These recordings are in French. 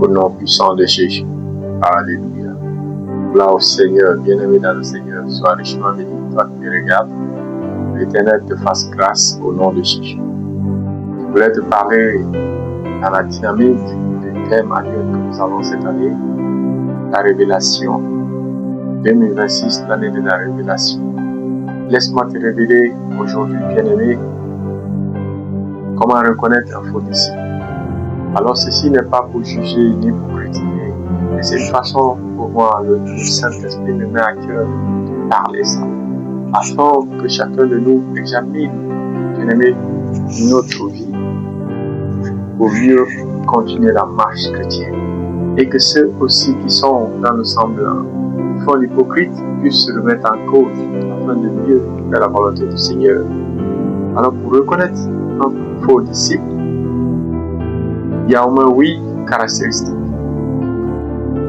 Au nom puissant de Jésus. Alléluia. Gloire au Seigneur, bien-aimé dans le Seigneur. Sois richement béni, toi qui me regardes. L'Éternel te fasse grâce au nom de Jésus. Je voulais te parler dans la dynamique du thème annuel que nous avons cette année, la révélation. 2026, l'année de la révélation. Laisse-moi te révéler aujourd'hui, bien-aimé, comment reconnaître un faux disciple. Alors ceci n'est pas pour juger ni pour critiquer, mais c'est une façon pour moi, le Saint-Esprit me met à cœur de parler ça, afin que chacun de nous examine, bien-aimé, notre vie, pour mieux continuer la marche chrétienne. Et que ceux aussi qui sont dans le semblant, qui font l'hypocrite, puissent se remettre en cause, afin de mieux faire la volonté du Seigneur. Alors pour reconnaître un faux disciple, il y a au moins 8 caractéristiques.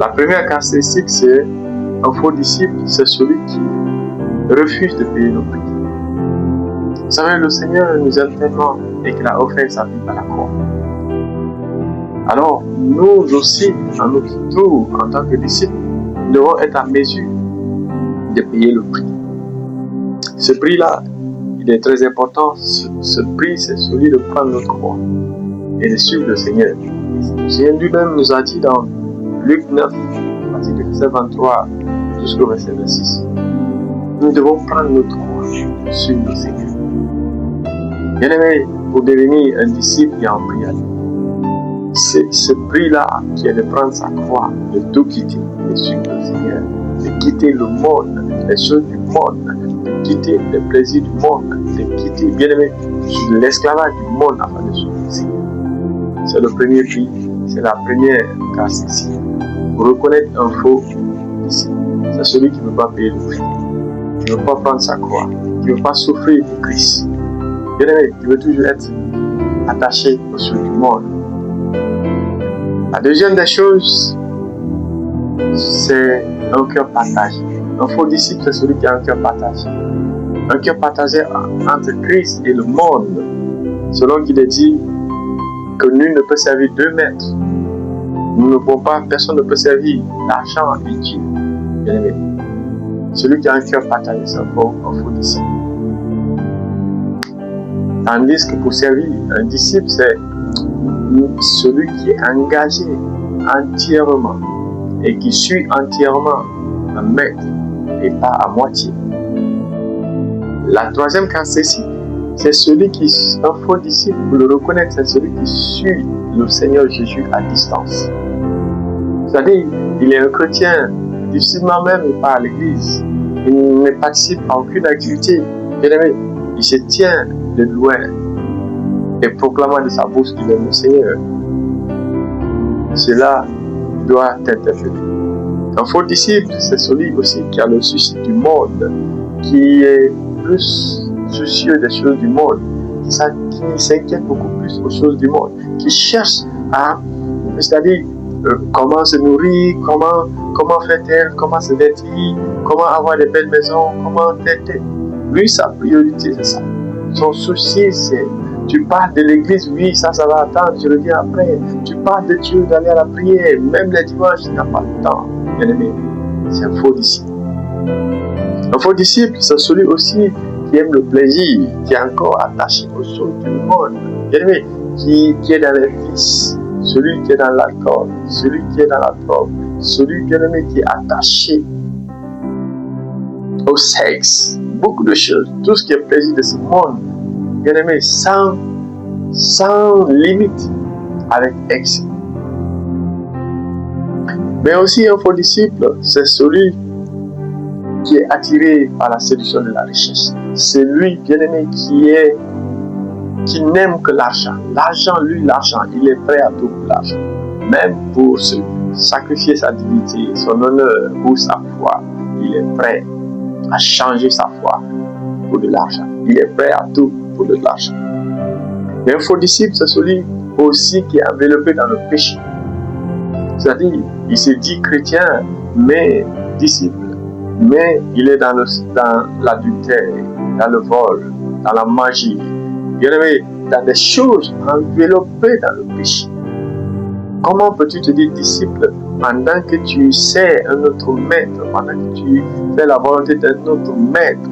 La première caractéristique, c'est un faux disciple, c'est celui qui refuse de payer le prix. Vous savez, le Seigneur nous aime tellement et qu'il a offert sa vie à la croix. Alors, nous aussi, à notre tour, en tant que disciples, nous devons être à mesure de payer le prix. Ce prix-là, il est très important. Ce prix, c'est celui de prendre notre croix et de suivre le Seigneur. Jésus lui-même nous a dit dans Luc 9, à partir du verset 23 jusqu'au verset 26, nous devons prendre notre croix et suivre le Seigneur. Bien-aimé, pour devenir un disciple, il y a un prix à lui. C'est ce prix-là qui est de prendre sa croix, de tout quitter, de suivre le Seigneur, de quitter le monde, les choses du monde, de quitter les plaisirs du monde, de quitter, bien-aimé, l'esclavage du monde afin de suivre le Seigneur. C'est le premier prix, c'est la première caractéristique. Pour reconnaître un faux disciple, c'est celui qui ne veut pas payer le prix, qui ne veut pas prendre sa croix, qui ne veut pas souffrir pour Christ. Bien-aimé, qui veut toujours être attaché aux choses du monde. La deuxième des choses, c'est un cœur partagé. Un faux disciple, c'est celui qui a un cœur partagé. Un cœur partagé entre Christ et le monde. Selon qu'il est dit que nul ne peut servir 2 maîtres. Nous ne pouvons pas, personne ne peut servir l'argent et Dieu. Bien aimé. Celui qui a un cœur partagé, c'est un faux disciple. Tandis que pour servir un disciple, c'est celui qui est engagé entièrement et qui suit entièrement un maître et pas à moitié. La troisième caractéristique, c'est celui qui est un faux disciple, pour le reconnaître, c'est celui qui suit le Seigneur Jésus à distance. C'est-à-dire, il est un chrétien, difficilement même il part à l'église, il ne participe à aucune activité, il se tient de loin et proclamant de sa bouche qu'il aime le Seigneur. Cela doit t'interpeller. Un faux disciple, c'est celui aussi qui a le souci du monde, qui est plus soucieux des choses du monde, qui s'inquiète beaucoup plus aux choses du monde, qui cherche à, c'est-à-dire, comment se nourrir, comment faire tel, comment se vêtir, comment avoir des belles maisons, comment tel. Lui, sa priorité, c'est ça. Son souci, c'est tu parles de l'église, oui, ça va attendre, je reviens après. Tu parles de Dieu, d'aller à la prière, même les dimanches, il n'a pas le temps. Bien aimé, c'est un faux disciple. Un faux disciple, c'est celui aussi qui aime le plaisir, qui est encore attaché aux choses du monde. Bien aimé, qui est dans les vices, celui qui est dans l'alcool, celui qui est dans la drogue, celui, bien aimé, qui est attaché au sexe, beaucoup de choses, tout ce qui est plaisir de ce monde. Bien aimé, sans limite, avec excès. Mais aussi un faux disciple, c'est celui qui est attiré par la séduction de la richesse. C'est lui, bien aimé, qui n'aime que l'argent. L'argent, il est prêt à tout pour l'argent. Même pour se sacrifier sa dignité, son honneur ou sa foi, il est prêt à changer sa foi pour de l'argent. Il est prêt à tout pour de l'argent. Mais un faux disciple, c'est celui aussi qui est enveloppé dans le péché. C'est-à-dire, il se dit chrétien, mais disciple. Mais il est dans l'adultère, dans le vol, dans la magie. Bien aimé, dans des choses enveloppées dans le péché. Comment peux-tu te dire disciple pendant que tu sais un autre maître, pendant que tu fais la volonté d'un autre maître?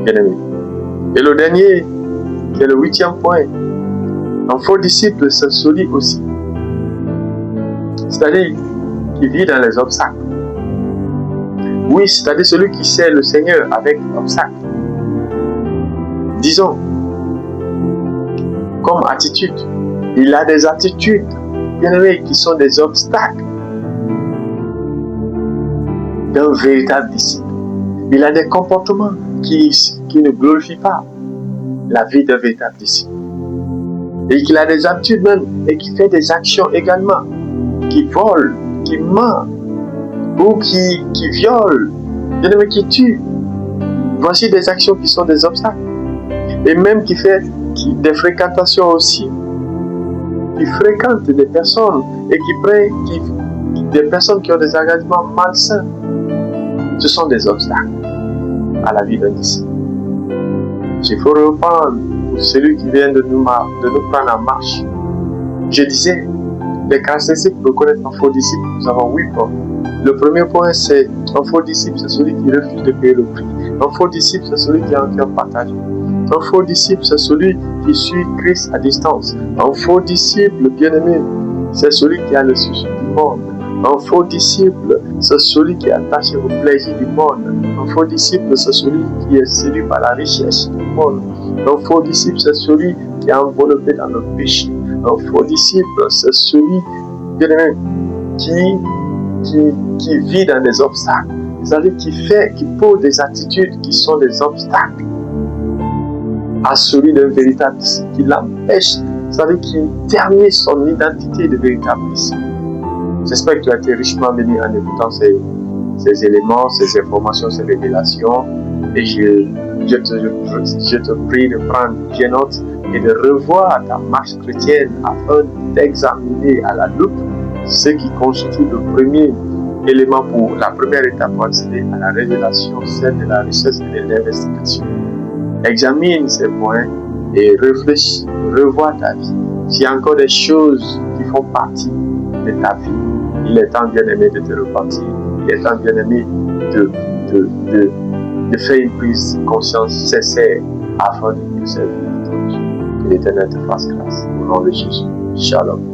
Bien-aimé. Et le dernier, qui est le 8e point, un faux disciple, c'est celui aussi. C'est-à-dire qui vit dans les obstacles. Oui, c'est-à-dire celui qui sert le Seigneur avec obstacles. Disons, comme attitude, il a des attitudes, bien aimés, qui sont des obstacles d'un véritable disciple. Il a des comportements qui ne glorifient pas la vie d'un véritable disciple. Et qu'il a des attitudes même, et qui fait des actions également, qui volent, qui ment, ou qui violent, bien aimé, qui tue. Voici des actions qui sont des obstacles. Et même qui fait des fréquentations aussi, qui fréquentent des personnes et des personnes qui ont des engagements malsains. Ce sont des obstacles à la vie d'un disciple. Il faut reprendre celui qui vient de nous prendre en marche. Je disais, les caractéristiques pour connaître un faux disciple, nous avons 8 points. Le premier point, c'est un faux disciple, c'est celui qui refuse de payer le prix. Un faux disciple, c'est celui qui a un cœur partagé. Un faux disciple, c'est celui qui suit Christ à distance. Un faux disciple, bien-aimé, c'est celui qui a le souci du monde. Un faux disciple, c'est celui qui est attaché au plaisir du monde. Un faux disciple, c'est celui qui est séduit par la richesse du monde. Un faux disciple, c'est celui qui est enveloppé dans le péché. Un faux disciple, c'est celui, bien-aimé, qui vit dans des obstacles. C'est-à-dire qui pose des attitudes qui sont des obstacles à celui d'un véritable disciple, qui l'empêche, c'est-à-dire qui termine son identité de véritable disciple. J'espère que tu as été richement béni en écoutant ces éléments, ces informations, ces révélations. Et je te prie de prendre bien note et de revoir ta marche chrétienne afin d'examiner à la loupe ce qui constitue le premier élément pour la première étape pour accéder à la révélation, celle de la richesse et de l'investigation. Examine ces points et réfléchis, revois ta vie. S'il y a encore des choses qui font partie de ta vie, il est temps, bien-aimé, de te repentir. Il est temps, bien-aimé, de faire une prise de conscience sincère afin de mieux servir ton Dieu. Que l'Éternel te fasse grâce. Au nom de Jésus. Shalom.